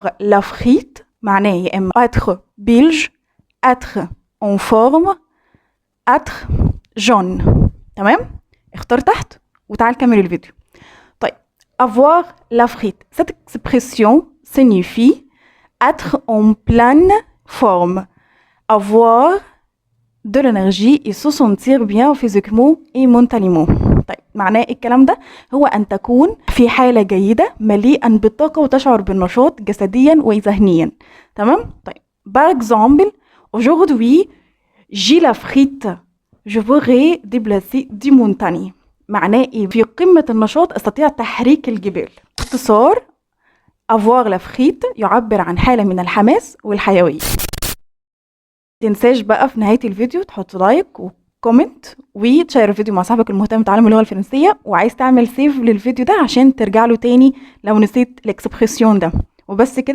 la frite معناه يا إما être belge, être en forme, être jaune. تمام؟ اختار تحت وتعال كمل الفيديو. طيب avoir la frite, cette expression signifie être en pleine forme, avoir de l'énergie et se sentir bien physiquement et mentalement. طيب معناه الكلام ده هو أن تكون في حالة جيدة مليئا بالطاقة وتشعر بالنشاط جسديا وذهنيا. تمام؟ طيب par exemple aujourd'hui j'ai la frite je voudrais déplacer des montagnes. معناه إيه؟ في قمة النشاط أستطيع تحريك الجبال. باختصار avoir la frite يعبر عن حالة من الحماس والحيوية. تنساش بقى في نهاية الفيديو تحط لايك وكومنت وتشير الفيديو مع صاحبك المهتم بتعلم اللغة الفرنسية، وعايز تعمل سيف للفيديو ده عشان ترجع له تاني لو نسيت الاكسبريسيون ده. وبس كده.